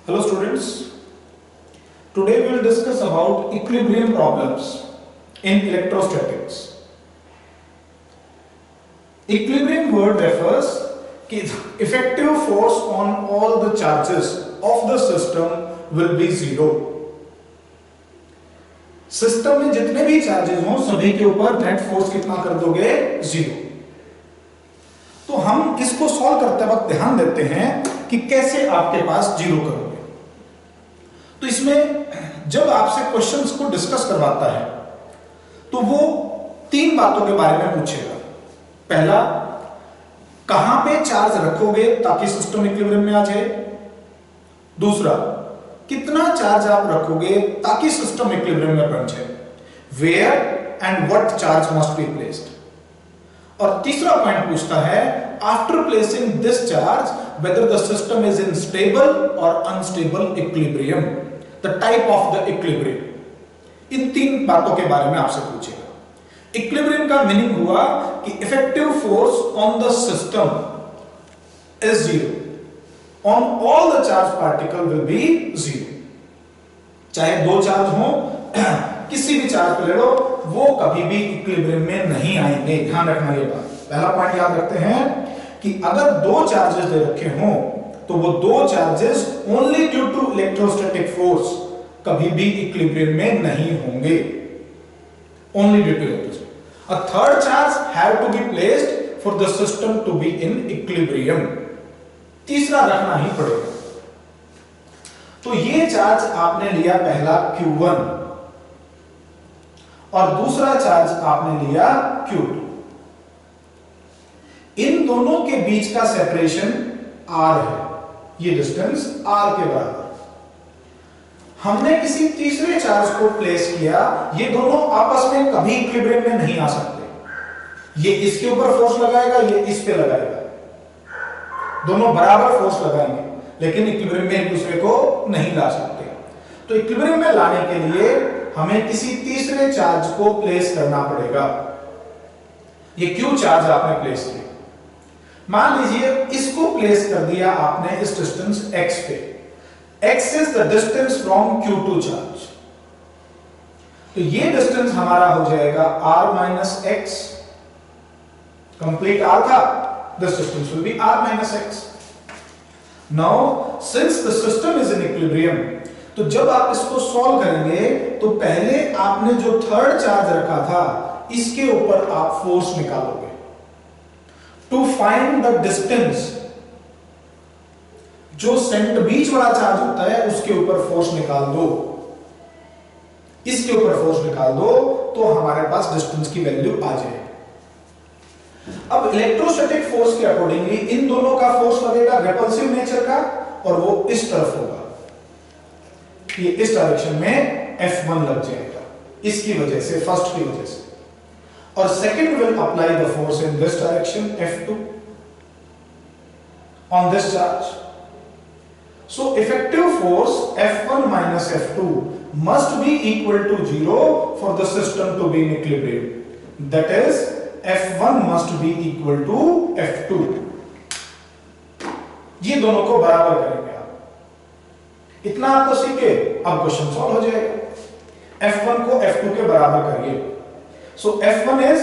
Hello students, today we will discuss about equilibrium problems in electrostatics. Equilibrium word refers कि effective force on all the charges of the system will be zero. System में जितने भी charges हों सभी के ऊपर net force कितना कर दोगे? जीरो. तो हम इसको सॉल्व करते वक्त ध्यान देते हैं कि कैसे आपके पास जीरो करोगे. तो इसमें जब आपसे क्वेश्चंस को डिस्कस करवाता है तो वो तीन बातों के बारे में पूछेगा. पहला, कहां पे चार्ज रखोगे ताकि सिस्टम इक्विलिब्रियम में आ जाए. दूसरा, कितना चार्ज आप रखोगे ताकि सिस्टम इक्विलिब्रियम में पहुंचे. Where and what charge must be placed. और तीसरा पॉइंट पूछता है, after placing this charge whether the system is in stable or unstable equilibrium, the type of the equilibrium. इन तीन बातों के बारे में आपसे पूछेगा. इक्विलिब्रियम का मीनिंग हुआ कि effective force on the system is zero, on all the charge particle will be zero. चाहे दो चार्ज हो, किसी भी चार्ज पे ले लो, वो कभी भी इक्विलिब्रियम में नहीं आएंगे. ध्यान रखना ये बात. पहला पॉइंट याद रखते हैं कि अगर दो चार्जेस दे रखे हों तो वो दो charges only due to electrostatic force कभी भी इक्विलिब्रियम में नहीं होंगे. Only due to electrostatic. A third charge have to be placed for the system to be in equilibrium. तीसरा रखना ही पड़ेगा. तो ये चार्ज आपने लिया पहला Q1 और दूसरा चार्ज आपने लिया Q2. इन दोनों के बीच का सेपरेशन R है. ये डिस्टेंस R के बराबर. हमने किसी तीसरे चार्ज को प्लेस किया. ये दोनों आपस में कभी इक्विलिब्रियम में नहीं आ सकते. ये इसके ऊपर फोर्स लगाएगा, ये इस पे लगाएगा. दोनों बराबर फोर्स लगाएंगे लेकिन इक्विलिब्रियम में एक दूसरे को नहीं ला सकते. तो इक्विलिब्रियम में लाने के लिए हमें किसी तीसरे चार्ज को प्लेस करना पड़ेगा. ये Q चार्ज आपने प्लेस किया. मान लीजिए इसको प्लेस कर दिया आपने इस डिस्टेंस x पे. x is the distance from Q2 charge. तो ये डिस्टेंस हमारा हो जाएगा r minus x. Complete r था, this distance will be r minus x. Now since the system is in equilibrium, तो जब आप इसको सॉल्व करेंगे तो पहले आपने जो थर्ड चार्ज रखा था इसके ऊपर आप फोर्स निकालोगे. टू फाइंड द डिस्टेंस, जो सेंटर बीच वाला चार्ज होता है उसके ऊपर फोर्स निकाल दो. इसके ऊपर फोर्स निकाल दो तो हमारे पास डिस्टेंस की वैल्यू आ जाएगी. अब इलेक्ट्रोस्टैटिक फोर्स के अकॉर्डिंगली इन दोनों का फोर्स लगेगा रिपल्सिव नेचर का और वो इस तरफ होगा. ये इस डायरेक्शन में F1 लग जाएगा इसकी वजह से, फर्स्ट की वजह से. और second will apply the force in this direction F2 on this charge. So effective force F1 minus F2 must be equal to 0 for the system to be in equilibrium. That is, F1 must be equal to F2. ये दोनों को बराबर करेंगे आप. इतना आप तो सीखे, अब क्वेश्चन सॉल्व हो जाएगा. F1 को F2 के बराबर करिए. So F1 is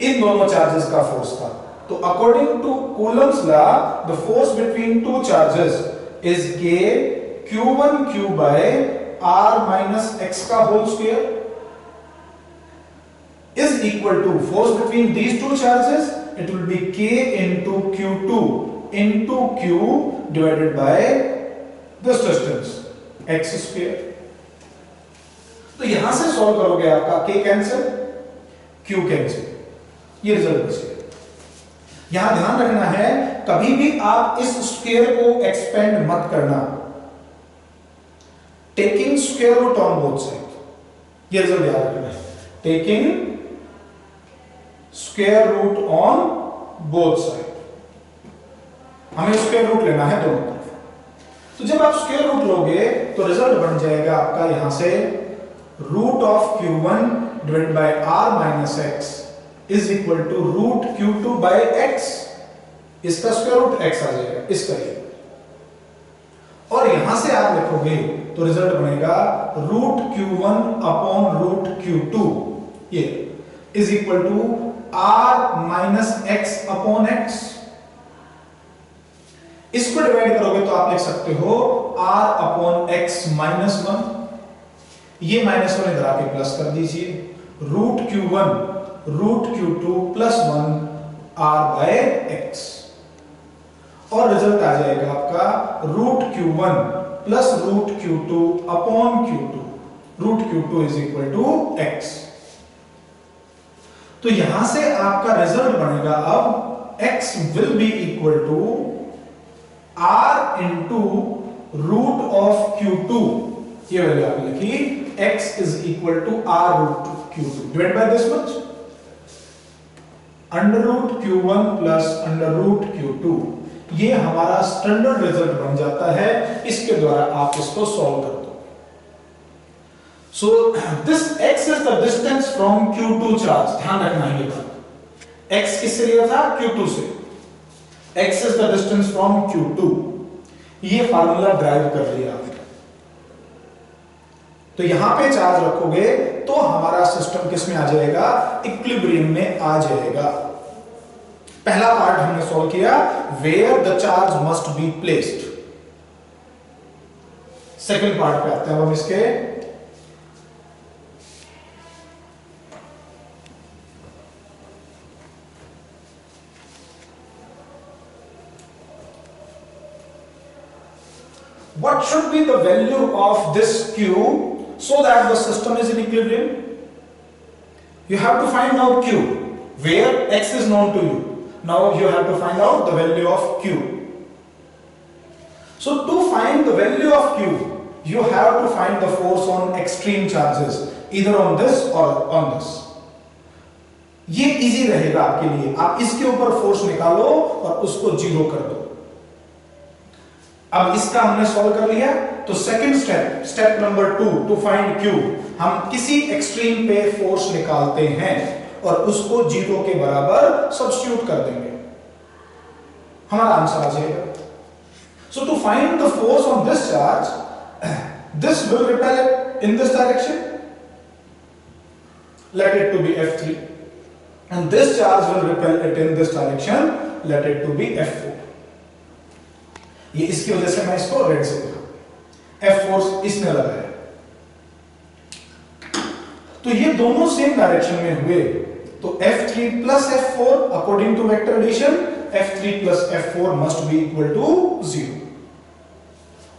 इन दोनों चार्जेस का फोर्स था. तो according to Coulomb's law, the force between two charges is K Q1Q by R minus X का whole square is equal to force between these two charges. It will be K into Q2 into Q divided by this distance X square. तो यहां से solve करोगे आपका K cancel, Q cancel, ये result बचेगा. यहां ध्यान रखना है कभी भी आप इस स्क्वायर को एक्सपेंड मत करना. Taking square root on both side, ये रिजल्ट याद रखना है. Taking square root on both side, हमें स्क्वायर रूट लेना है दोनों तरफ. तो जब आप स्क्वायर रूट लोगे तो रिजल्ट बन जाएगा आपका यहां से root of Q1 divided by R minus X is equal to root Q2 by X. इसका स्क्वायर रूट X आ जाएगा. इसका ये और यहां से आप लिखोगे तो रिजल्ट बनेगा root Q1 upon root Q2 ये is equal to R minus X upon X. इसको डिवाइड करोगे तो आप लिख सकते हो R अपॉन एक्स माइनस 1, ये माइनस 1 इधर आके प्लस कर दीजिए, root Q1 root Q2 plus 1 R by X, और रिजल्ट आ जाएगा आपका root Q1 plus root Q2 upon Q2, root Q2 is equal to X. तो यहां से आपका रिजल्ट बनेगा अब x will be equal to R into root of Q2, ये वैल्यू आपने लिखी, x is equal to R root Q2 divide by this much under root Q1 plus under root Q2। ये हमारा स्टैंडर्ड रिजल्ट बन जाता है, इसके द्वारा आप इसको सॉल्व कर दो। So this x is the distance from Q2 charge, ध्यान रखना है ये बात। x किससे लिया था? Q2 से। x is the distance from Q2, ये फार्मूला ड्राइव कर लिया आपने। तो यहां पे चार्ज रखोगे तो हमारा सिस्टम किस में आ जाएगा? इक्विलिब्रियम में आ जाएगा। पहला पार्ट हमने सॉल्व किया, where the charge must be placed. Second part पे आते हैं हम इसके। What should be the value of this Q so that the system is in equilibrium? You have to find out Q, where x is known to you. Now you have to find out the value of Q. So to find the value of Q, you have to find the force on extreme charges, either on this or on this. ये easy रहेगा आपके लिए, आप इसके ऊपर force निकालो और उसको जीरो कर दो। अब इसका हमने सॉल्व कर लिया, तो second step, step number 2, to find Q, हम किसी एक्सट्रीम पे फोर्स निकालते हैं और उसको जीरो के बराबर सब्स्टिट्यूट कर देंगे, हमारा आंसर आ जाएगा। So to find the force on this charge, this will repel in this direction, let it to be F3, and this charge will repel it in this direction, let it to be F4। ये इसकी वजह से मैं इसको red से लिखा, F force इसने लगाया। तो ये दोनों सेम डायरेक्शन में हुए, तो F3 plus F4 according to vector addition, F3 plus F4 must be equal to 0।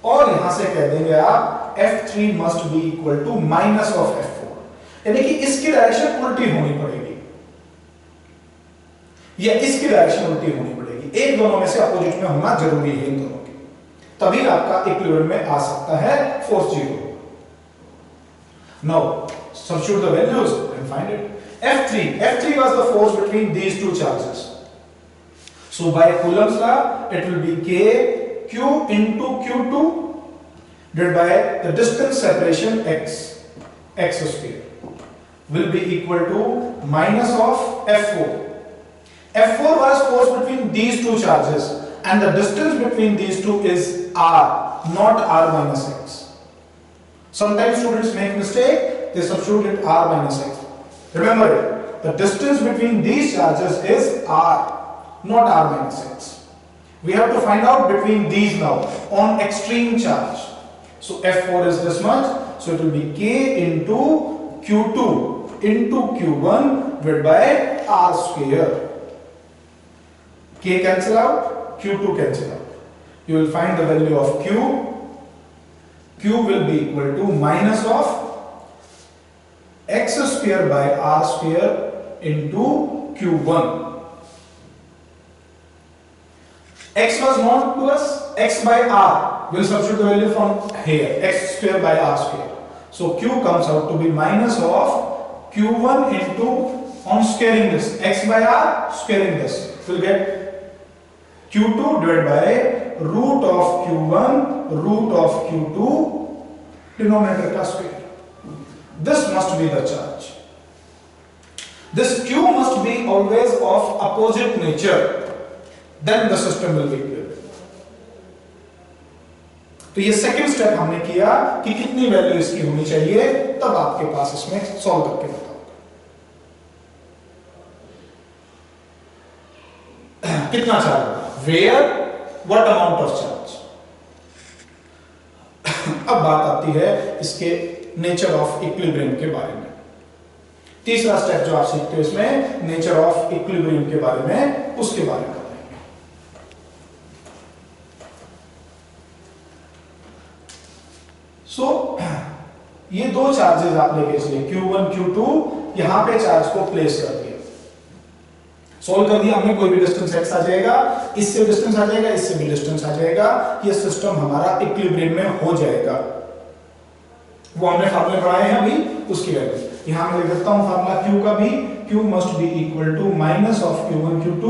और यहां से कह देंगे आप F3 must be equal to minus of F4, यानी कि इसकी डायरेक्शन उल्टी होनी पड़ेगी या इसकी डायरेक्शन उल्टी होनी पड़ेगी, एक दोनों में से अपोजिट में होना जरूरी है इन दोनों के, तभी आपका इक्विलिब्रियम में आ सकता है force zero. Now substitute the values and find it. F3 was the force between these two charges. So by Coulomb's law, it will be K Q into Q2 divided by the distance separation x square will be equal to minus of F4. F4 was force between these two charges, and the distance between these two is r, not r minus x. Sometimes students make mistake, they substitute it r minus x. Remember it, the distance between these charges is r, not r minus x. We have to find out between these now on extreme charge. So F4 is this much, so it will be K into Q2 into Q1 divided by r square. K cancel out, Q2 cancel out. You will find the value of Q. Q will be equal to minus of x square by r square into Q1. X was known to us, x by r. We'll substitute the value from here, x square by r square. So Q comes out to be minus of Q1 into, on squaring this, x by r, squaring this, we'll get Q2 divided by root of Q1, root of Q2, denominator का square. This must be the charge. This Q must be always of opposite nature. Then the system will be equilibrium. तो ये second step हमने किया कि कितनी value इसकी होनी चाहिए, तब आपके पास इसमें सॉल्व करके बताओ कितना charge, where, what amount of charge. अब बात आती है इसके नेचर ऑफ इक्विलिब्रियम के बारे में। तीसरा स्टेप जो आप सीखते हो इसमें नेचर ऑफ इक्विलिब्रियम के बारे में, उसके बारे में बताएंगे। सो ये दो चार्जेस आप लेके इसलिए Q1 Q2 यहां पे चार्ज को प्लेस कर दिया, सोल्व कर दिया हमने। कोई भी डिस्टेंस x आ जाएगा, इससे डिस्टेंस आ जाएगा, इससे भी डिस्टेंस आ जाएगा, ये सिस्टम हमारा इक्विलिब्रियम में हो जाएगा। वो हमने फार्मूले पढ़ाए हैं अभी, उसकी वैल्यू यहां मैं लिख देता हूं फार्मूला Q का भी, Q must be equal to minus of Q1 Q2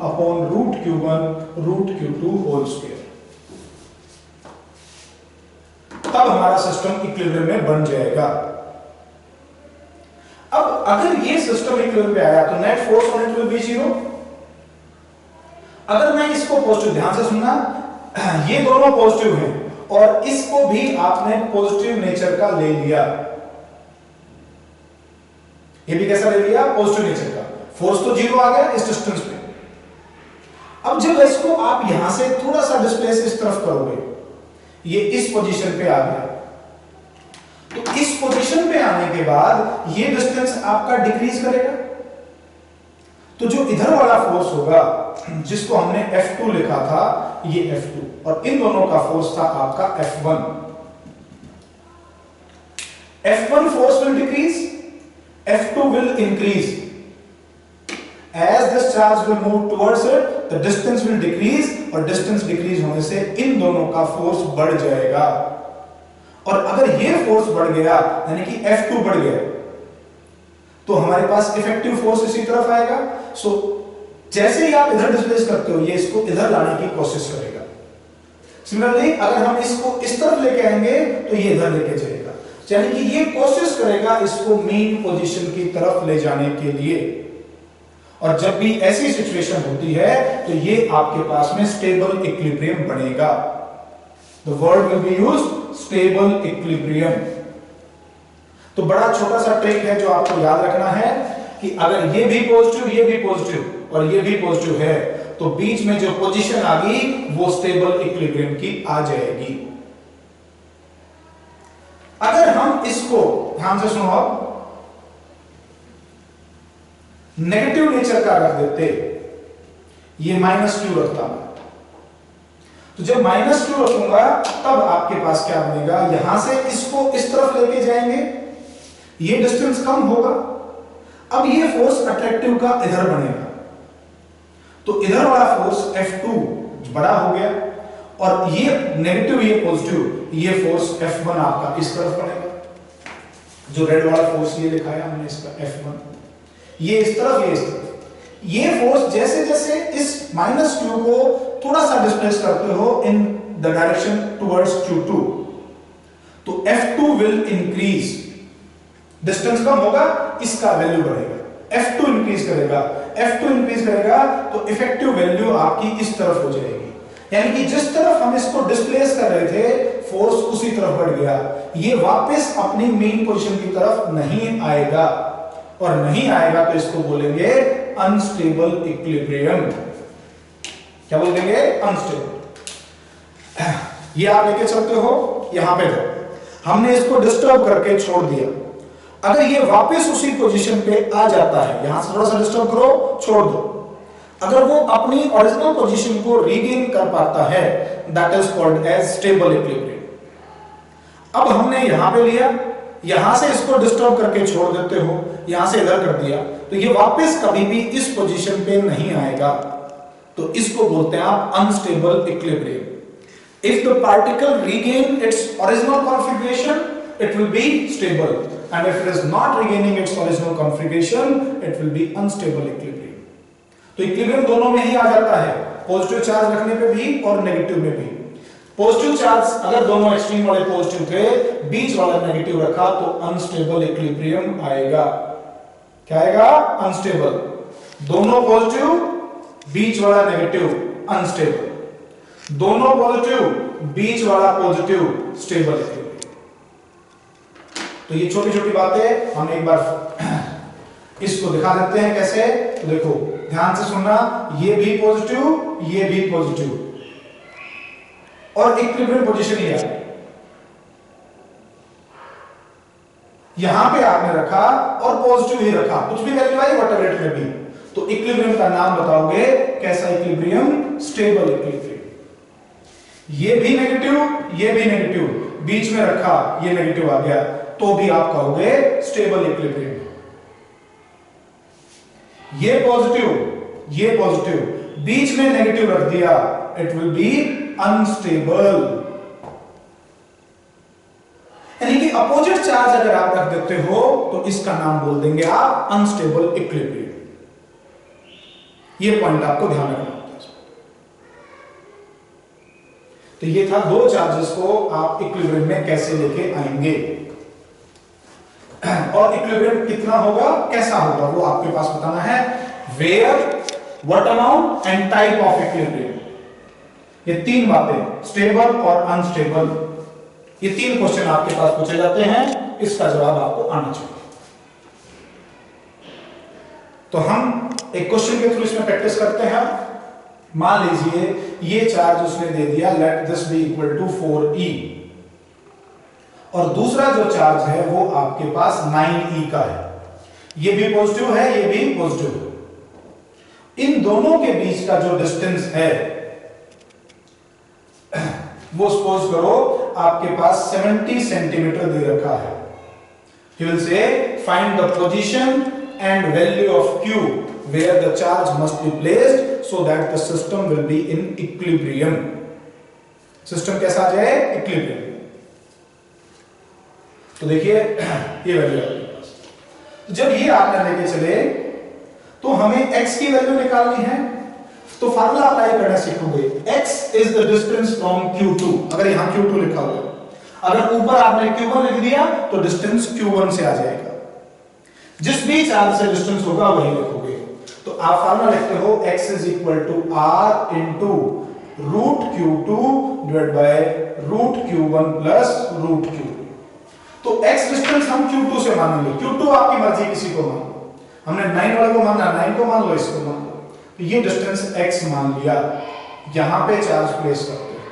upon root Q1 root Q2 whole square. तब हमारा सिस्टम इक्विलिब्रियम में बन जाएगा। अब अगर ये सिस्टम इक्विलिब्रियम पे आया तो net force on it will be 0। अगर मैं इसको पॉजिटिव, ध्यान से सुनना, ये दोनों पॉजिटिव हैं और इसको भी आपने पॉजिटिव नेचर का ले लिया, ये भी कैसा ले लिया, पॉजिटिव नेचर का। फोर्स तो 0 आ गया इस डिस्टेंस पे। अब जब इसको आप यहां से थोड़ा सा डिस्प्लेस इस तरफ करोगे, ये इस पोजीशन पे आ गया, तो इस पोजीशन पे आने के बाद ये डिस्टेंस आपका डिक्रीज करेगा। तो जो इधर वाला फोर्स होगा जिसको हमने F2 लिखा था, ये F2, और इन दोनों का फोर्स था आपका F1। F1 force will decrease, F2 will increase. As this charge will move towards it, the distance will decrease, और distance decrease होने से इन दोनों का फोर्स बढ़ जाएगा। और अगर ये फोर्स बढ़ गया यानी कि F2 बढ़ गया, तो हमारे पास इफेक्टिव फोर्स इसी तरफ आएगा। सो जैसे ही आप इधर डिस्प्लेस करते हो, ये इसको इधर लाने की कोशिश करेगा। सिमिलरली अगर हम इसको इस तरफ लेके आएंगे तो ये इधर लेके जाएगा, यानी कि ये कोशिश करेगा इसको मेन पोजीशन की तरफ ले जाने के लिए। और जब भी ऐसी सिचुएशन होती है तो ये आपके पास में स्टेबल इक्विलिब्रियम बनेगा। The word will be used, stable equilibrium. तो बड़ा छोटा सा ट्रिक है जो आपको याद रखना है कि अगर ये भी पॉजिटिव, ये भी पॉजिटिव और ये भी पॉजिटिव है, तो बीच में जो पोजीशन आ गई वो स्टेबल इक्विलिब्रियम की आ जाएगी। अगर हम इसको ध्यान से सुनो, नेगेटिव नेचर का रख देते, ये -q रखता है, तो जब -q रखूंगा तब आपके पास क्या बनेगा, यहां से इसको इस तरफ लेके जाएंगे, ये डिस्टेंस कम होगा। अब ये फोर्स अट्रैक्टिव का इधर बनेगा, तो इधर वाला फोर्स F2 बड़ा हो गया, और ये नेगेटिव ये पॉजिटिव, ये फोर्स F1 आपका इस तरफ बनेगा। जो रेड वाला फोर्स ये लिखा है हमने इसका F1, ये इस तरफ, ये इस तरफ। ये फोर्स जैसे जैसे इस -q को थोड़ा सा डिस्प्लेस करते हो in the direction towards Q2, तो F2 विल इंक्रीज। डिस्टेंस कम होगा, इसका वैल्यू बढ़ेगा, F2 इंक्रीज करेगा। F2 इंक्रीज करेगा तो इफेक्टिव वैल्यू आपकी इस तरफ हो जाएगी, यानी कि जिस तरफ हम इसको डिस्प्लेस कर रहे थे फोर्स उसी तरफ बढ़ गया। ये वापस अपनी मेन पोजीशन की तरफ नहीं आएगा, और नहीं आएगा तो इसको बोलेंगे अनस्टेबल इक्विलिब्रियम। क्या बोलेंगे, अनस्टेबल। ये आप लेके चलते हो यहां पे, हमने इसको डिस्टर्ब करके छोड़ दिया। अगर ये वापस उसी पोजीशन पे आ जाता है, यहां से थोड़ा सा डिस्टर्ब करो, छोड़ दो, अगर वो अपनी ओरिजिनल पोजीशन को रीगेन कर पाता है, that is called as stable equilibrium. अब हमने यहां पे लिया, यहां से इसको डिस्टर्ब करके छोड़ देते हो, यहां से इधर कर दिया, तो ये वापस कभी भी इस पोजीशन पे नहीं आएगा, तो इसको बोलते हैं आप unstable equilibrium. If the particle regain its original configuration it will be stable, and if it is not regaining its original configuration it will be unstable equilibrium। तो इक्विलिब्रियम दोनों में ही आ जाता है, पॉजिटिव चार्ज रखने पे भी और नेगेटिव में भी। पॉजिटिव चार्ज अगर दोनों एक्सट्रीम वाले पॉजिटिव थे, बीच वाला नेगेटिव रखा तो अनस्टेबल इक्विलिब्रियम आएगा। क्या आएगा, अनस्टेबल। दोनों पॉजिटिव, बीच वाला नेगेटिव, अनस्टेबल। दोनों पॉजिटिव, बीच वाला पॉजिटिव, स्टेबल इक्विलिब्रियम। तो ये छोटी छोटी बातें हम एक बार इसको दिखा देते हैं कैसे। तो देखो ध्यान से सुनना, ये भी पॉजिटिव, ये भी पॉजिटिव, और इक्विलिब्रियम पोजीशन ये है। यहां पे आपने रखा और पॉजिटिव ही रखा, कुछ भी वैल्यू आई व्हाटएवर इट में बी, तो इक्विलिब्रियम का नाम बताओगे कैसा इक्विलिब्रियम? Stable equilibrium. ये भी नेगेटिव, ये भी नेगेटिव, बीच में रखा, ये नेगेटिव आ गया, तो भी आप कहोगे स्टेबल इक्विलिब्रियम। ये पॉजिटिव, ये पॉजिटिव, बीच में नेगेटिव रख दिया, इट विल बी अनस्टेबल। यानी कि अपोजिट चार्ज अगर आप रख देते हो तो इसका नाम बोल देंगे आप अनस्टेबल इक्विलिब्रियम। ये पॉइंट आपको ध्यान रखना होता है। तो ये था दो चार्जेस को आप इक्विलिब्रियम में कैसे लेके आएंगे, और इक्विलिब्रियम कितना होगा, कैसा होगा, वो आपके पास बताना है। Where, what amount and type of equilibrium, ये तीन बातें, स्टेबल और अनस्टेबल, ये तीन क्वेश्चन आपके पास पूछे जाते हैं, इसका जवाब आपको आना चाहिए। तो हम एक क्वेश्चन के थ्रू इसमें प्रैक्टिस करते हैं। मान लीजिए ये चार्ज उसने दे दिया, let this be equal to 4e, और दूसरा जो चार्ज है वो आपके पास 9e का है। ये भी पॉजिटिव है, ये भी पॉजिटिव है। इन दोनों के बीच का जो डिस्टेंस है वो सपोज करो आपके पास 70 सेंटीमीटर दे रखा है। He will say find the position and value of Q where the charge must be placed so that the system will be in equilibrium। System कैसा आ जाए? इक्विलिब्रियम। तो देखिए ये वैल्यू आपके पास, तो जब ये आपने लेके चले तो हमें x की वैल्यू निकालनी है, तो फार्मूला अप्लाई करना सीखोगे। x is the distance from Q2, अगर यहां Q2 लिखा हुआ है, अगर ऊपर आपने Q1 लिख दिया तो डिस्टेंस Q1 से आ जाएगा। जिस भी चार्ज से डिस्टेंस होगा वही लिखोगे। तो आप फार्मूला लिखते हो x is equal to r into root Q2 divided by root Q1 plus root Q2। तो x डिस्टेंस हम Q2 से मानेंगे, Q2 आपकी मर्जी, किसी को मान लो, हमने 9 वाले को माना, 9 को मान लो, इसको मान लो, तो ये डिस्टेंस x मान लिया, यहां पे चार्ज प्लेस करते हैं,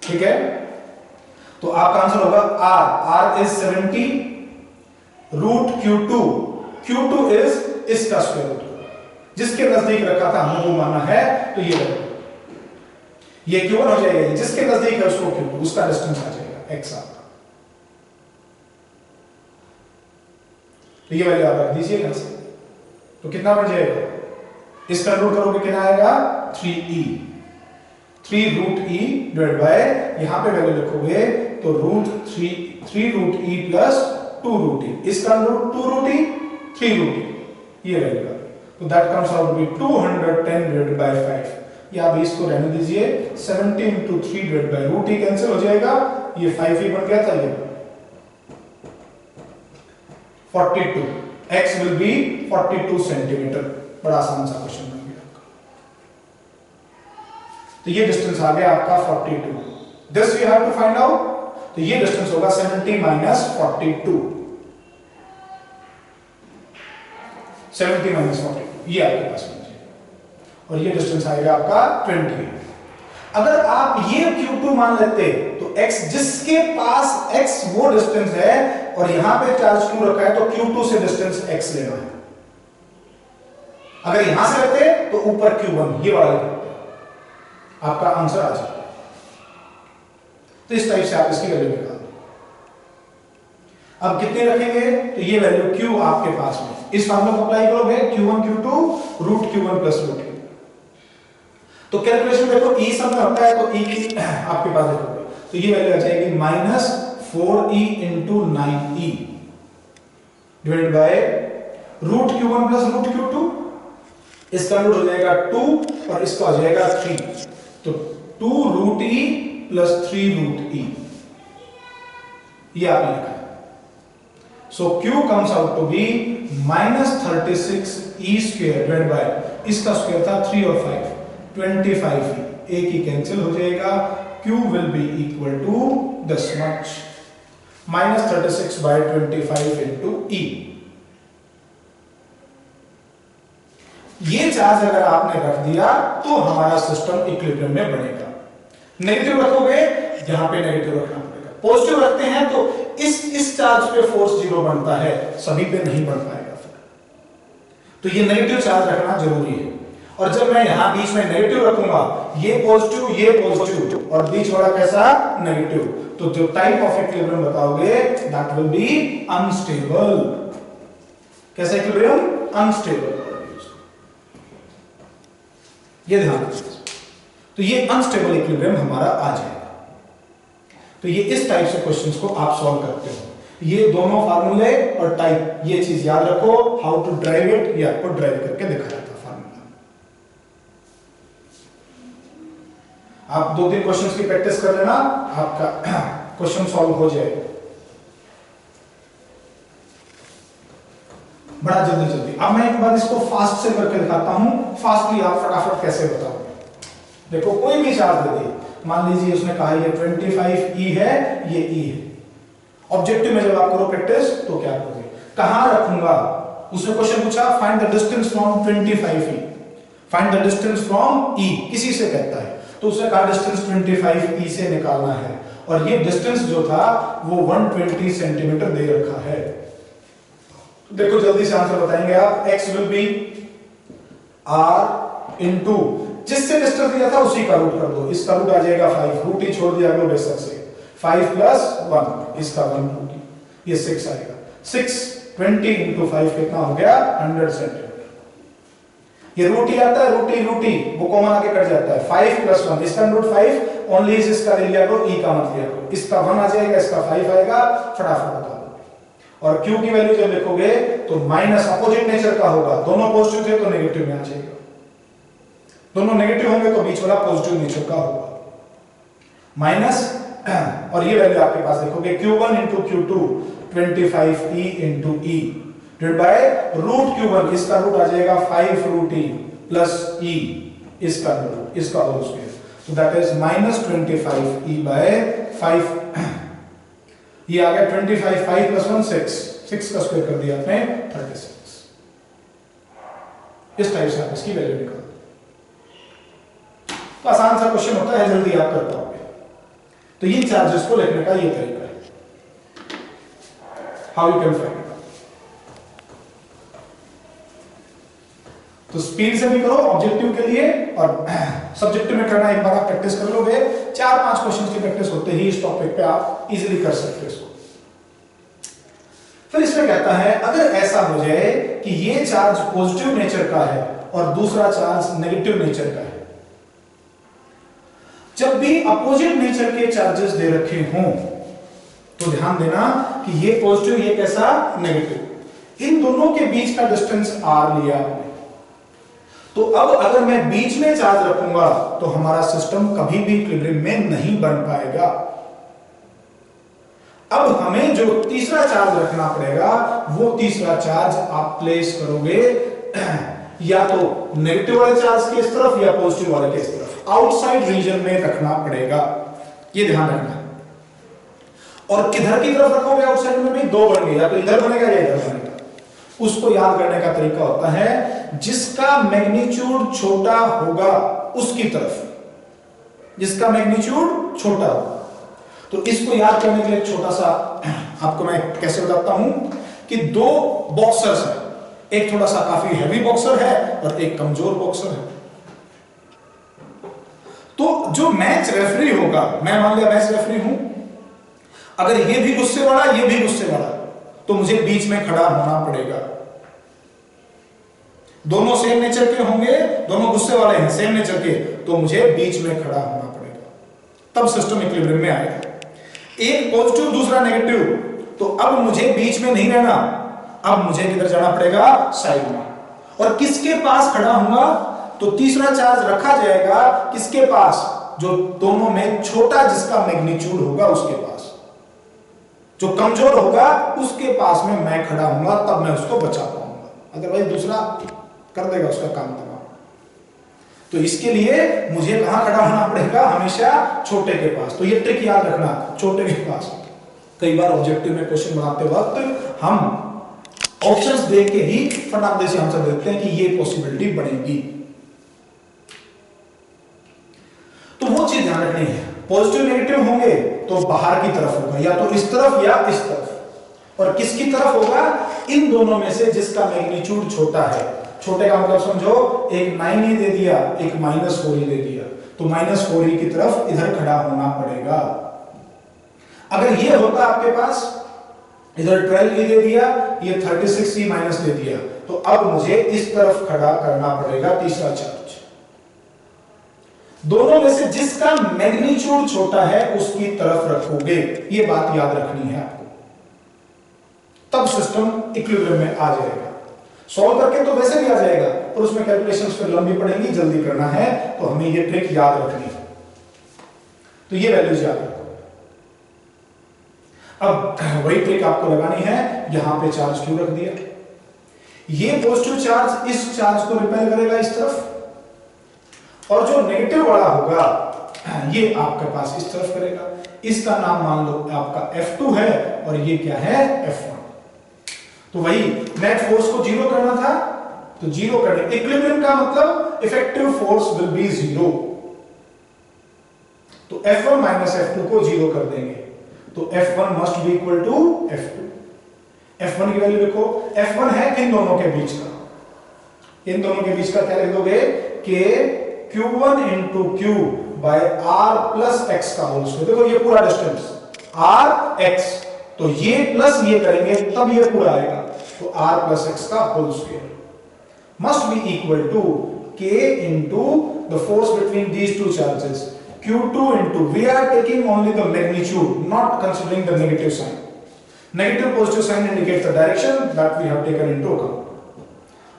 ठीक है। तो आपका आंसर होगा r is 70, root Q2 is इसका स्क्वायर रूट, जिसके नजदीक रखा था हमने वो माना है, तो ये Q1 हो जाएगा, जिसके नजदीक है उसको Q2, उसका डिस्टेंस आ जाएगा x आपका। तो ये वैल्यू आप रख दीजिएगा, तो कितना बन जाएगा, इसका रूट करोगे कितना आएगा 3e, 3 root e divide bye, यहां पे वैल्यू लिखोगे तो root 3 root e plus 2 root e, इसका root 2 root e 3 root e, ये वैल्यू है। तो that comes out be 210 divided by 5। या आप इसको रहने दीजिए, 70 into 3 divided by root e cancel हो जाएगा, ये 5 ही बन गया था, ये 42, x will be 42 सेंटीमीटर। बड़ा आसान सा क्वेश्चन बन गया आपका। तो ये डिस्टेंस आ गया आपका 42। This we have to find out. तो ये डिस्टेंस होगा 70 माइनस 42, 70 माइनस 42, ये आपके पास में, और ये डिस्टेंस आएगा आपका 20। अगर आप ये Q2 मान लेते तो x, जिसके पास x वो डिस्टेंस है और यहां पे चार्ज Q रखा है, तो Q2 से डिस्टेंस x लेना है। अगर यहां से लेते तो ऊपर Q1 ये वाला लेते, आपका आंसर आ जाता। तो इस टाइप से आप इसकी वैल्यू निकाल दो। अब कितने रखेंगे, तो ये वैल्यू Q आपके पास में, इस फार्मूला को अप्लाई करोगे, Q1 Q2 root Q1 plus root Q। तो कैलकुलेशन देखो, e सब में होता है, तो e की आपके पास देखोगे तो ये वैल्यू आ जाएगी minus 4e into 9e divided by root Q1 plus root Q2, इसका रूट हो जाएगा 2 और इसका हो जाएगा 3, तो 2 root e plus 3 root e, ये आपने लिखा है। So Q comes out to be minus 36 e square divided by, इसका स्क्वायर था 3 और 5, 25e, एक ही कैंसिल हो जाएगा, Q will be equal to this much -36/25 into E। ये चार्ज अगर आपने रख दिया तो हमारा सिस्टम इक्विलिब्रियम में बनेगा। नेगेटिव रखोगे, यहां पे नेगेटिव रखना पड़ेगा। पॉजिटिव रखते हैं तो इस चार्ज पे फोर्स 0 बनता है, सभी पे नहीं बन पाएगा फिर। तो ये नेगेटिव चार्ज रखना जरूरी है। और जब मैं यहां बीच में नेगेटिव रखूंगा, ये पॉजिटिव और बीच वाला कैसा नेगेटिव, तो जो टाइप ऑफ इक्विलिब्रियम बताओगे दैट विल बी अनस्टेबल। कैसा इक्विलिब्रियम? अनस्टेबल। ये ध्यान रखिए। तो ये अनस्टेबल इक्विलिब्रियम हमारा आ जाएगा। तो ये इस टाइप से क्वेश्चंस को आप सॉल्व करते हो। ये दोनों फार्मूले और टाइप, ये चीज याद रखो। हाउ टू ड्राइव इट, ये आपको ड्राइव करके दिखाया था फार्मूला। आप 2-3 क्वेश्चंस की प्रैक्टिस कर लेना, आपका क्वेश्चन सॉल्व हो जाएगा बड़ा जल्दी। अब मैं एक बार इसको फास्ट से करके दिखाता हूं, फास्टली आप फटाफट कैसे बताओगे। देखो कोई भी चार्ज दे दिए, मान लीजिए उसने कहा ये 25e है, ये E है। ऑब्जेक्टिव में जब आप करो प्रैक्टिस तो क्या करोगे, कहां रखूंगा। उसने क्वेश्चन पूछा find the distance from 25e, find the distance from E, किसी से कहता है तो उसने कहा डिस्टेंस 25e से निकालना है, और ये डिस्टेंस जो था वो 120 सेंटीमीटर दे रखा है। देखो जल्दी से आंसर बताएंगे आप। x will B r into जिससे डिस्टेंस दिया था उसी का रूट कर दो, इसका रूट आ जाएगा 5, रूट ही छोड़ दिया अगले बेशक से, 5 प्लस 1, इसका 1 रूट, ये 6 आएगा। 620 इंटू 5 कितना हो गया 100 सेंटीमीटर। ये रूट ही आता है, रूट ही वो कॉमन आके कट जाता है। 5 प्लस 1, इसका रूट 5, ओनली इसका ले लिया करो, ई का मत लिया करो, इसका 1 आ जाएगा, इसका 5 आएगा। फटाफट बता दो। और Q की वैल्यू जब लिखोगे तो माइनस अपोजिट नेचर का होगा, दोनों पॉजिटिव थे तो नेगेटिव में आ जाएगा, दोनों नेगेटिव होंगे तो बीच वाला पॉजिटिव नेचर का होगा, माइनस। और ये वैल्यू आपके पास देखोगे Q1 into Q2 25e into E divide by root Q1, इसका रूट आ जाएगा 5 रूट E प्लस E, इसका रूट, इसका होल स्क्वायर, तो दैट इज -25e बाय 5। ये आ गया 25, 5 प्लस 1 6 का स्क्वायर कर दिया आपने 36। इस टाइप से आप इसकी वैल्यू निकाल, तो आसान सा क्वेश्चन होता है, जल्दी आप कर पाओगे। तो ये चार्जेस को लिखने का ये तरीका है, how you can find it. तो स्पीड से भी करो ऑब्जेक्टिव के लिए, और सब्जेक्टिव में करना एक बार आप प्रैक्टिस कर लोगे, 4-5 क्वेश्चन की प्रैक्टिस होते ही इस टॉपिक पे आप इजीली कर सकते हो इसको। फिर इसमें कहता है अगर ऐसा हो जाए कि ये चार्ज पॉजिटिव नेचर का है और दूसरा चार्ज नेगेटिव नेचर का है, जब भी अपोजिट नेचर के चार्जेस दे रखे हों तो ध्यान देना कि ये पॉजिटिव ये कैसा नेगेटिव, इन दोनों के बीच का डिस्टेंस r लिया आपने। तो अब अगर मैं बीच में चार्ज रखूंगा तो हमारा सिस्टम कभी भी इक्विलिब्रियम में नहीं बन पाएगा। अब हमें जो तीसरा चार्ज रखना पड़ेगा, वो तीसरा चार्ज आप प्लेस करोगे या तो नेगेटिव वाले चार्ज के इस तरफ या पॉजिटिव वाले के इस तरफ, आउटसाइड रीजन में रखना पड़ेगा, ये ध्यान रखना। और किधर की तरफ रखोगे आउटसाइड में भी, दो बन गए, या तो इधर बनेगा या इधर बनेगा। उसको याद करने का तरीका होता है जिसका मैग्नीट्यूड छोटा होगा उसकी तरफ, जिसका मैग्नीट्यूड छोटा होगा। तो इसको याद करने के लिए छोटा सा आपको मैं कैसे बताता हूं कि दो बॉक्सर्स हैं, एक थोड़ा सा काफी हैवी बॉक्सर है और एक कमजोर बॉक्सर है। तो जो मैच रेफरी होगा, मैं मान लिया मैच रेफरी हूं, अगर ये भी गुस्से वाला ये भी गुस्से वाला, तो मुझे बीच में खड़ा होना पड़ेगा। दोनों सेम नेचर के होंगे, दोनों गुस्से वाले हैं सेम नेचर के, तो मुझे बीच में खड़ा होना पड़ेगा, तब सिस्टम इक्विलिब्रियम में आएगा। एक पॉजिटिव दूसरा नेगेटिव, तो अब मुझे बीच में नहीं रहना, अब मुझे किधर जाना पड़ेगा, साइड में। और किसके पास खड़ा होगा, तो तीसरा चार्ज रखा जाएगा किसके पास, जो दोनों में छोटा जिसका मैग्नीट्यूड होगा उसके पास, जो कमजोर होगा उसके पास में मैं खड़ा हूंगा, तब मैं उसको बचा पाऊंगा, अदरवाइज दूसरा कर देगा उसका काम तमाम। तो इसके लिए मुझे कहां खड़ा होना पड़ेगा, हमेशा छोटे के पास। तो ये ट्रिक याद रखना, छोटे के पास। कई बार ऑब्जेक्टिव में क्वेश्चन बनाते वक्त हम ऑप्शंस देख के ही फटाफट से आंसर देते हैं कि ये पॉसिबिलिटी बनेगी। तो वो चीज ध्यान रखनी है, पॉजिटिव नेगेटिव होंगे तो बाहर की तरफ होगा, या तो इस तरफ या इस तरफ। और किसकी तरफ होगा, इन दोनों में से जिसका मैग्नीट्यूड छोटा है। छोटे का मतलब समझो, एक 9 ही दे दिया, एक -4 ही दे दिया, तो -4 की तरफ इधर खड़ा होना पड़ेगा। अगर ये होता आपके पास, इधर 12 ही दे दिया, ये 36 ही माइनस दे दिया, तो अब मुझे इस तरफ खड़ा करना पड़ेगा तीसरा चार्ज। दोनों में से जिसका मैग्नीट्यूड छोटा है उसकी तरफ रखोगे, ये बात याद रखनी है आपको, तब सिस्टम इक्विलिब्रियम में आ जाएगा। सॉल्व करके तो वैसे भी आ जाएगा, पर उसमें कैलकुलेशंस फिर लंबी पड़ेंगी, जल्दी करना है तो हमें ये ट्रिक याद रखनी है। तो ये वैल्यूज याद रखो। अब वही ट्रिक आपको लगानी है, यहां पे चार्ज क्यों रख दिया, ये पॉजिटिव चार्ज इस चार्ज को रिपेल करेगा इस तरफ, और जो नेगेटिव वाला होगा ये आपके पास इस तरफ करेगा। इसका नाम मान लो आपका F2 है, और ये क्या है, F1। तो वही नेट फोर्स को जीरो करना था, तो जीरो करने, इक्विलिब्रियम का मतलब इफेक्टिव फोर्स विल बी 0, तो F1 माइनस F2 को जीरो कर देंगे, तो F1 must be equal to F2। F1 की वैल्यू लिखो, F1 है इन दोनों के बीच का, इन दोनों के बीच का क्या लिख दोगे, कि Q1 into Q by R plus X का होल स्क्वायर। देखो ये पूरा डिस्टेंस R X, तो ये प्लस ये करेंगे तब ये पूरा आएगा, तो R प्लस X का whole square must be equal to K into the force between these two charges, Q2 into, we are taking only the magnitude, not considering the negative sign. Negative positive sign indicates the direction that we have taken into account.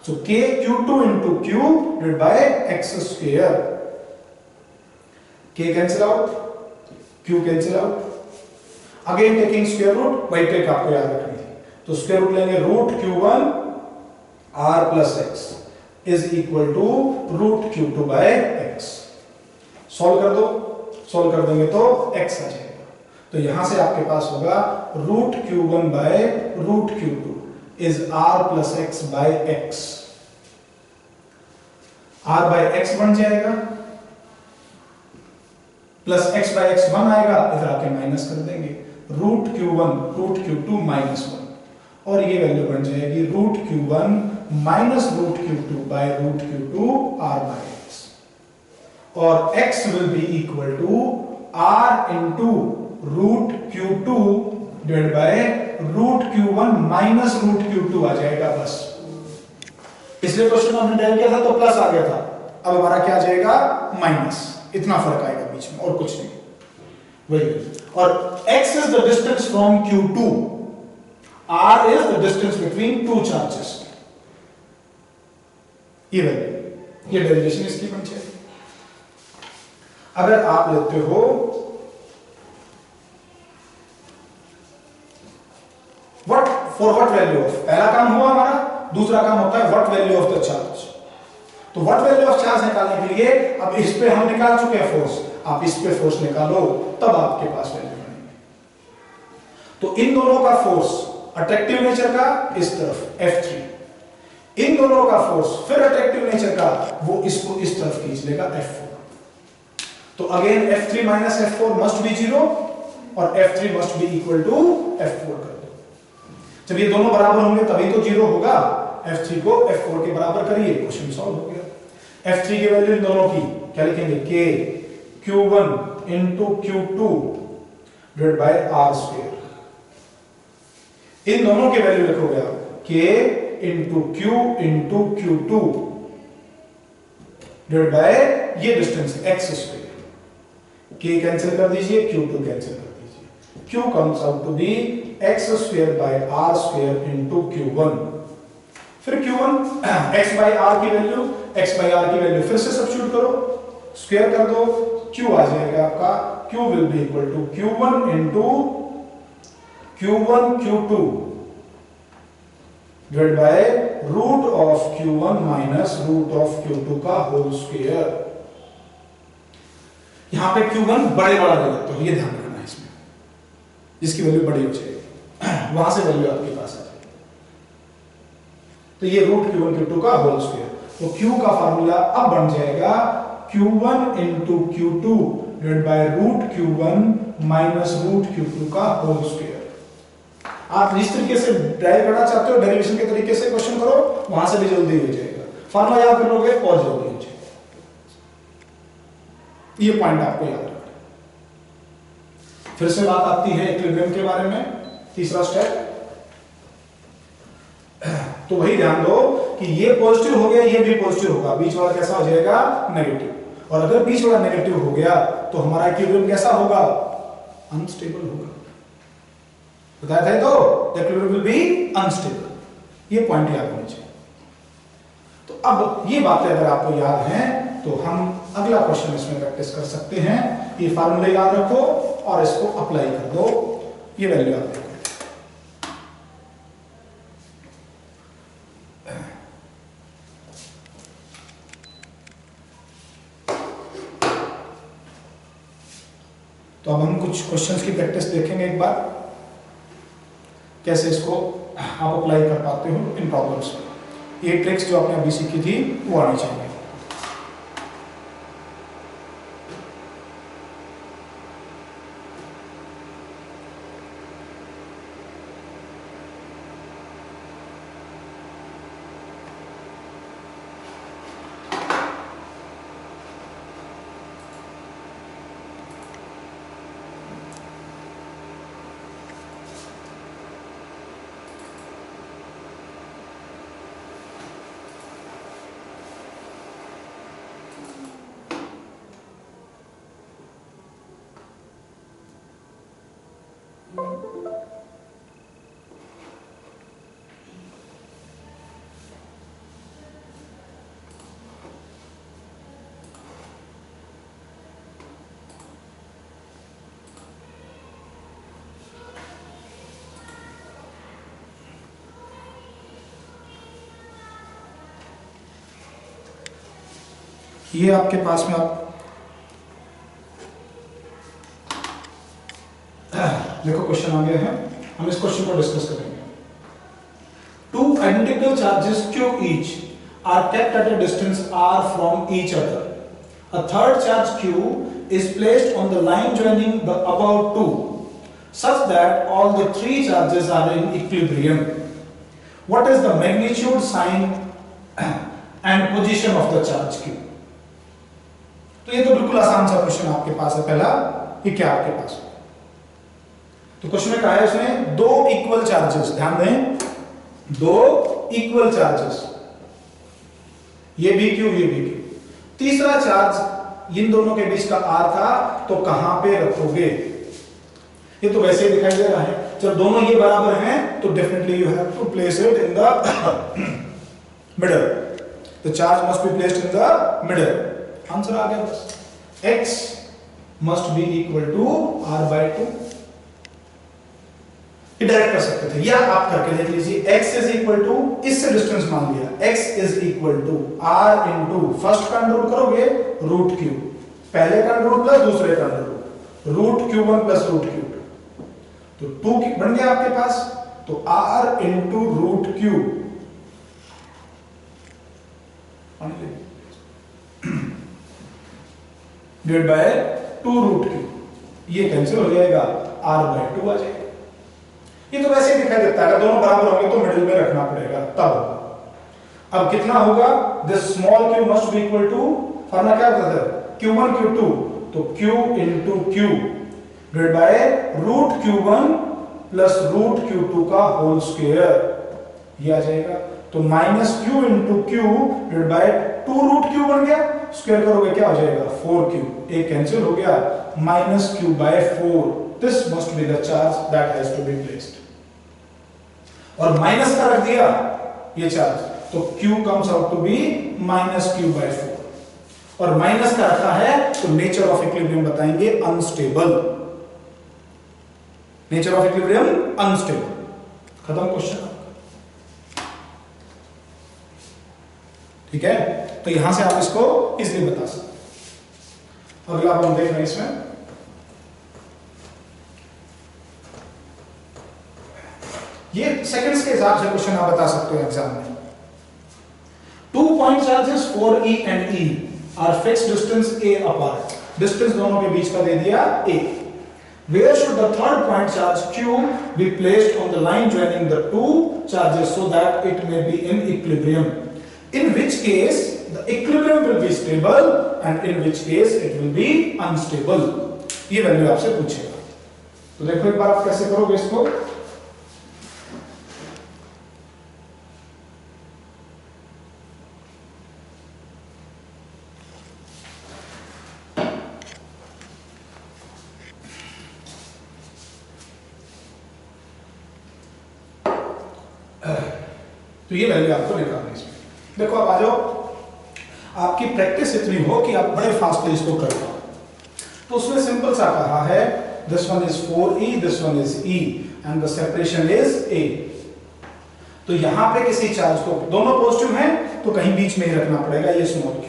So K Q2 into Q divided by X square. K cancel out, Q cancel out. Again taking square root, वही trick आपको याद रखनी थी। तो square root लेंगे, root Q1 R plus X is equal to root Q2 by X. Solve कर दो, solve कर देंगे तो x आ जाएगा। तो यहां से आपके पास होगा root Q1 by root Q2 is R plus X by X. R by X बन जाएगा, प्लस x बाय एक्स 1 आएगा, इधर आके माइनस कर देंगे, root Q1 root Q2 minus 1, और ये वैल्यू बन जाएगी root Q1 minus root Q2 by root Q2 R by X, और x will be equal to R into root Q2 divided by root Q1 minus root Q2 आ जाएगा बस। पिछले question में हमने डायल किया था तो प्लस आ गया था, अब हमारा क्या आ जाएगा, माइनस। इतना फर्क आएगा बीच में और कुछ नहीं, वही। और x is the distance from Q2, R is the distance between two charges। ये वैल्यू, ये डेरिवेशन इसकी बन जाएगी। अगर आप लेते हो what for what value of, पहला काम हुआ हमारा, दूसरा काम होता है what value of the charge. तो व्हाट वैल्यू ऑफ चार्ज निकालने के लिए अब इस पे हम निकाल चुके हैं फोर्स, आप इस पे फोर्स निकालो तब आपके पास वैल्यू बनेगी। तो इन दोनों का फोर्स अट्रैक्टिव नेचर का इस तरफ F3, इन दोनों का फोर्स फिर अट्रैक्टिव नेचर का वो इसको इस तरफ खींच लेगा F4। तो again F3 minus F4 must B 0 और F3 must be equal to F4 कर दो। जब ये दोनों बराबर होंगे तभी तो 0 होगा। F3 को F4 के बराबर करिए, क्वेश्चन सॉल्व हो गया। F3 की वैल्यू इन दोनों की क्या लिखेंगे, K Q1 into Q2 divided by R square. इन दोनों की वैल्यू लिखोगे आप K into Q into Q2 divided by ये distance X square. K cancel कर दीजिए, Q2 कैंसिल कर दीजिए, Q comes out to be x square by R square into Q1। फिर Q1 x by R की value, x by R की value फिर से सब्स्टिट्यूट करो, स्क्वायर कर दो, Q आ जाएगा आपका, Q will be equal to Q1 into Q1 Q2 divided by root of of Q1 minus root of Q2 का होल स्क्वायर। यहां पे Q1 बड़े वाला ले लेते हो, ये ध्यान रखना है इसमें, जिसकी वैल्यू बड़ी हो जाएगी वहां से वैल्यू आपके पास आ जाएगी। तो ये रूट Q1 Q2 का होल स्क्वायर, तो Q का फार्मूला अब बन जाएगा Q1 into Q2 divide by root Q1 minus root Q2 का होल स्क्वायर। आप जिस तरीके से ड्राइव करना चाहते हो डेरिवेशन के तरीके से क्वेश्चन करो, वहां से भी जल्दी हो जाएगा, फार्मूला याद कर लोगे और जल्दी हो जाएगा। ये पॉइंट आपको याद रखना। फिर से बात आती है इक्विलिब्रियम के बारे में, तीसरा स्टेप। तो वही ध्यान दो कि ये पॉजिटिव हो गया, ये भी पॉजिटिव होगा, बीच वाला कैसा हो जाएगा, नेगेटिव। और अगर बीच वाला नेगेटिव हो गया तो हमारा इक्विलिब्रियम कैसा होगा, अनस्टेबल होगा। बताया था तो इक्विलिब्रियम विल बी अनस्टेबल, ये पॉइंट याद होना चाहिए। तो अब ये बातें अगर आपको याद हैं तो हम अगला क्वेश्चन इसमें प्रैक्टिस कर सकते हैं। ये फार्मूले याद रखो और इसको अप्लाई कर दो, ये वैल्यू याद रखो। तो अब हम कुछ क्वेश्चंस की प्रैक्टिस देखेंगे एक बार, कैसे इसको आप अप्लाई कर पाते हो इन प्रॉब्लम्स में। ये ट्रिक्स जो आपने अभी सीखी थी वो आनी चाहिए। ये आपके पास में आप देखो क्वेश्चन आ गया है, हम इस क्वेश्चन को डिस्कस करेंगे। Two identical charges Q each are kept at a distance r from each other. A third charge Q is placed on the line joining the above two such that all the three charges are in equilibrium. What is the magnitude, sign and position of the charge Q? तो ये तो बिल्कुल आसान सा question आपके पास है। पहला ये क्या आपके पास है, तो क्वेश्चन में कहा है उसने दो इक्वल चार्जेस, ध्यान दें दो इक्वल चार्जेस, ये भी क्यू ये भी क्यू, तीसरा चार्ज इन दोनों के बीच का आर था, तो कहां पे रखोगे। ये तो वैसे ही दिखाई दे रहा है, जब दोनों ये बराबर हैं तो definitely you have to place it in the middle, the charge must be placed in the middle. Answer आ गया बस, x must be equal to r/2। ये डायरेक्ट कर सकते थे, या आप करके देख लीजिए, x इज इक्वल टू, इससे डिस्टेंस मान लिया, x is equal to r into first का अंडर रूट करोगे रूट q, पहले का अंडर रूट प्लस दूसरे का under root, root q1 plus root q2, तो 2 बन गया आपके पास, तो r into root q divide by 2 root q, ये कैंसिल हो जाएगा, r/2 आ जाएगा। ये तो वैसे ही दिखाई देता है, अगर दोनों बराबर होंगे तो मिडिल में रखना पड़ेगा तब। अब कितना होगा, this small q must be equal to, formula क्या होता है q1 q2, तो q into q divide by root q1 plus root q2 का होल स्क्वायर, ये आ जाएगा। तो minus q into q divide by 2 root q बन गया, स्क्वायर करोगे क्या हो जाएगा 4q, एक कैंसिल हो गया, minus q by 4, this must be the charge that has to be placed. और माइनस का रख दिया ये चार्ज, तो q comes out to be minus q by 4, और माइनस का रखा है तो नेचर ऑफ इक्विलिब्रियम बताएंगे unstable, nature of equilibrium unstable. खत्म क्वेश्चन। ठीक है, तो यहां से आप इसको इजीली बता सकते। अगला हम देख रहे हैं इसमें, ये सेकंड्स के हिसाब से क्वेश्चन आप बता सकते हो एग्जाम में। 2 point charges 4e and e are fixed distance a apart. Distance दोनों के बीच का दे दिया a. Where should the third point charge q be placed on the line joining the two charges so that it may be in equilibrium? In which case the equilibrium will be stable and in which case it will be unstable. ये value आपसे पूछेगा, तो देखो एक बार आप कैसे करोगे इसको। तो ये वैल्यू आपको निकालनी है इसमें। देखो अब आ जाओ, आपकी प्रैक्टिस इतनी हो कि आप बड़े फास्टली इसको कर पाओ। तो उसमें सिंपल सा कहा है this one is 4e, this one is e and the separation is a। तो यहां पे किसी चार्ज को, दोनों पॉजिटिव हैं तो कहीं बीच में ही रखना पड़ेगा, ये small q।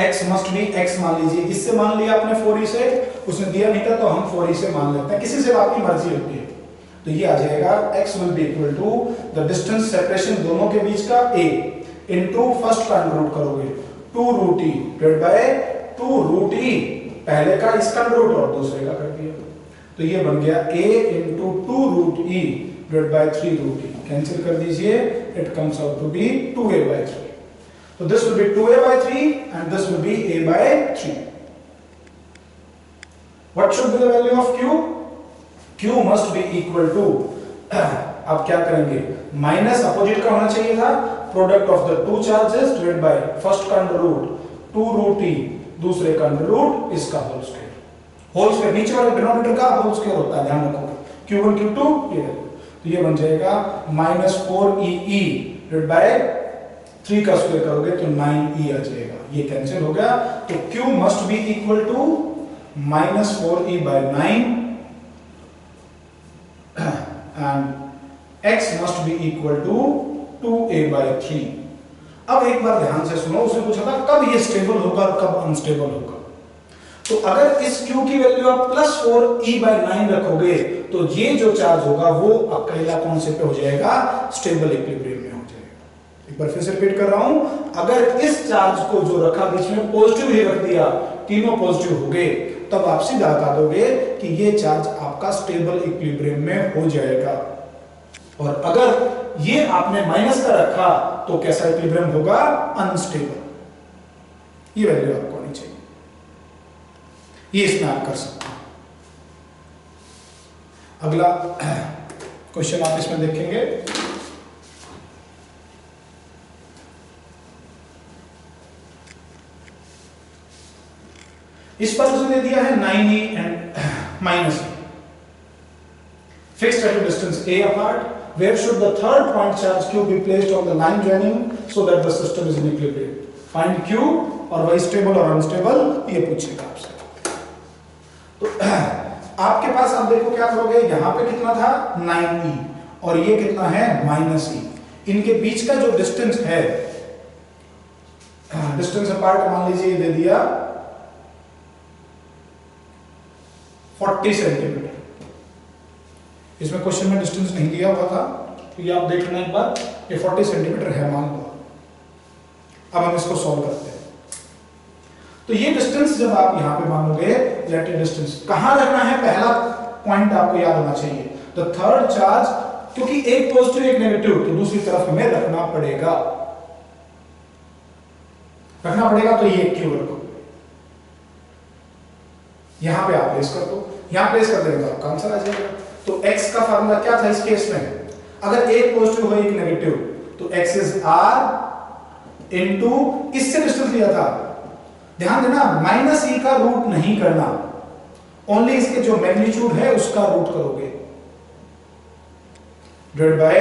x must B x मान लीजिए, इससे मान लिया आपने 4e से, उसने दिया नहीं था तो हम 4e से मान लेते हैं, किसी से आपकी मर्जी होती है। तो ये आ जाएगा x will be equal to the distance separation दोनों के बीच का a into फर्स्ट का अंडर रूट करोगे 2 root e divide by 2 root e, पहले का इसका अंडर रूट और दूसरे का कर दिया, तो ये बन गया a into 2 root e divide by 3 root e। Cancel कर दीजिए, it comes out to be 2a by 3। तो this will be 2a by 3 and this will be a by 3। What should be the value of q? Q must be equal to, अब क्या करेंगे, minus opposite का होना चाहिए था, product of the two charges divide by first का under root 2 root e, दूसरे का अंडर रूट इसका होल स्क्वायर। होल स्क्वायर नीचे वाले डिनोमिनेटर का होल स्क्वायर होता है, ध्यान रखो, Q1 Q2 ये। तो ये बन जाएगा -4ee डिवाइड बाय 3 का स्क्वायर करोगे तो 9e आ जाएगा, ये कैंसिल हो गया। तो Q must be equal to -4e by 9 and x must be equal to 2a by 3। अब एक बार ध्यान से सुनो, उसने पूछा था कब ये स्टेबल होगा और कब अनस्टेबल होगा। तो अगर इस q की वैल्यू आप +4e by 9 रखोगे तो ये जो चार्ज होगा वो अकेला कौन से पे हो जाएगा, स्टेबल इक्विलिब्रियम में हो जाएगा। एक बार फिर से रिपीट कर रहा हूं, अगर इस चार्ज को जो रखा बीच में पॉजिटिव ही रख दिया, तीनों पॉजिटिव हो गए, तब आप सीधा बता दोगे कि ये चार्ज आपका स्टेबल इक्विलिब्रियम में हो जाएगा। और अगर ये आपने माइनस का रखा तो कैसा इक्विलिब्रियम होगा, अनस्टेबल। ये वैल्यू आपको आनी चाहिए, ये इसमें आप कर सकते हैं। अगला क्वेश्चन आप इसमें देखेंगे, इस पर उसने दिया है 9e and -e fixed at a distance a apart। Where should the third point charge q be placed on the line joining so that the system is in equilibrium? Find q, और वही stable और unstable ये पूछेगा आपसे। तो आपके पास आप देखो क्या करोगे, यहां पे कितना था 9e और ये कितना है -e, इनके बीच का जो डिस्टेंस है, डिस्टेंस अपार्ट मान लीजिए दे दिया 40 सेंटीमीटर। इसमें क्वेश्चन में डिस्टेंस नहीं दिया हुआ था, तो ये आप देख लेना एक बार, ये 40 सेंटीमीटर है मान लो। अब हम इसको सॉल्व करते हैं। तो ये डिस्टेंस जब आप यहां पे मानोगे, रिलेटिव डिस्टेंस कहां रखना है, पहला पॉइंट आपको याद होना चाहिए, द थर्ड चार्ज, क्योंकि एक पॉजिटिव एक नेगेटिव, तो दूसरी तरफ हमें रखना पड़ेगा, तो ये क्यों रखो, यहां पे आप प्लेस कर दो, यहां प्लेस कर देंगे तो आपका आंसर आ जाएगा। तो x का फार्मूला क्या था इस केस में, अगर एक पॉजिटिव हो एक नेगेटिव, तो x इज r इनटू, इससे डिस्टेंस लिया था, ध्यान देना -e का रूट नहीं करना, ओनली इसके जो मैग्नीट्यूड है उसका रूट करोगे, डिवाइड बाय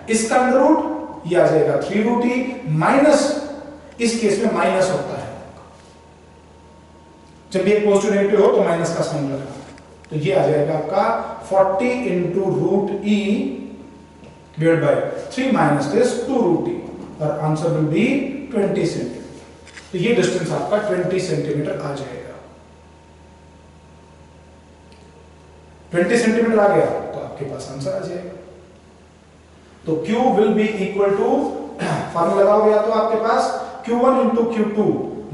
इसका अंडर रूट, ये आ जाएगा 3 रूट e माइनस, इस केस में माइनस होता है, जब एक पॉजिटिव नेगेटिव हो तो माइनस का साइन लगना, तो ये आ जाएगा आपका 40 into root e divide by 3 minus this 2 root e. और आंसर विल बी 20 सेंटीमीटर। तो ये डिस्टेंस आपका 20 सेंटीमीटर आ जाएगा। 20 सेंटीमीटर आ गया तो आपके पास आंसर आ जाएगा। तो Q will be equal to, formula लगाओगे तो आपके पास Q1 into Q2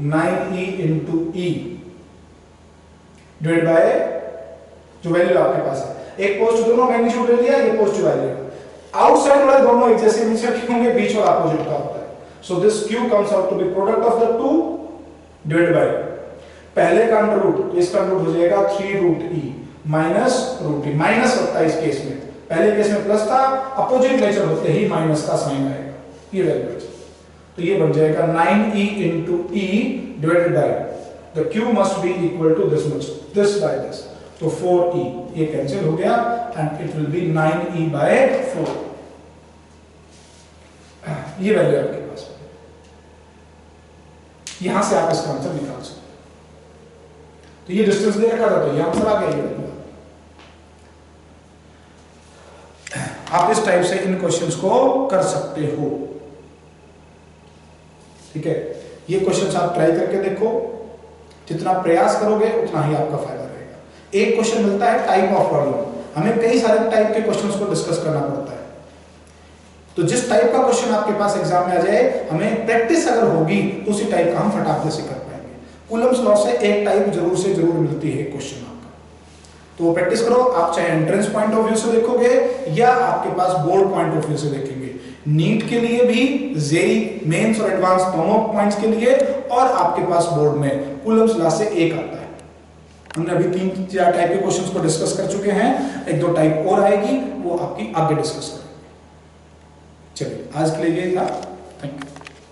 9E into E divide by जो वैल्यू आपके पास है। एक पोस्ट दोनों मैग्नीट्यूड ले लिया, ये पॉजिटिव वैल्यू। आउटसाइड वाले दोनों एक जैसे नीचे क्यों होंगे, बीच वाला अपोजिट का होता है। So this Q comes out to be product of the two divide by पहले का अंडर रूट, तो इसका अंडर रूट हो जाएगा 3 root E minus root E। माइनस होता है इस केस में, पहले केस में प्लस था, अपोजिट नेचर होते ही माइनस का साइन आएगा, ये वैल्यू। तो ये बन जाएगा 9E into E divided by the Q must be equal to this much, this by this, तो 4E ये कैंसिल हो गया and it will be 9E by 4। ये वैल्यू आपके पास, यहां से आप इसका आंसर निकाल सकते हो। तो ये डिस्टेंस दे रखा था तो ये आंसर आ गया। ये वैल्यू आप इस टाइप से इन क्वेश्चंस को कर सकते हो। ठीक है, ये क्वेश्चंस आप ट्राई करके देखो, जितना प्रयास करोगे उतना ही आपका फायदा रहेगा। एक क्वेश्चन मिलता है टाइप ऑफ प्रॉब्लम, हमें कई सारे टाइप के क्वेश्चंस को डिस्कस करना पड़ता है। तो जिस टाइप का क्वेश्चन आपके पास एग्जाम में आ जाए, हमें प्रैक्टिस अगर होगी तो उसी टाइप का हम फटाफट से कर पाएंगे। कूलम्स लॉ से एक टाइप जरूर से जरूर मिलती है क्वेश्चन आपका, तो प्रैक्टिस करो। आप चाहे एंट्रेंस पॉइंट ऑफ व्यू से देखोगे या आपके पास बोर्ड पॉइंट ऑफ व्यू से देखेंगे, नीट के लिए भी, जेई मेंस और एडवांस दोनों पॉइंट्स के लिए, और आपके पास बोर्ड में कूलम्स लॉ से एक आता है। हमने अभी 3-4 टाइप के क्वेश्चंस को डिस्कस कर चुके हैं, 1-2 टाइप और आएगी, वो आपकी आगे डिस्कस करेंगे। चलिए आज के लिए ये था, थैंक यू।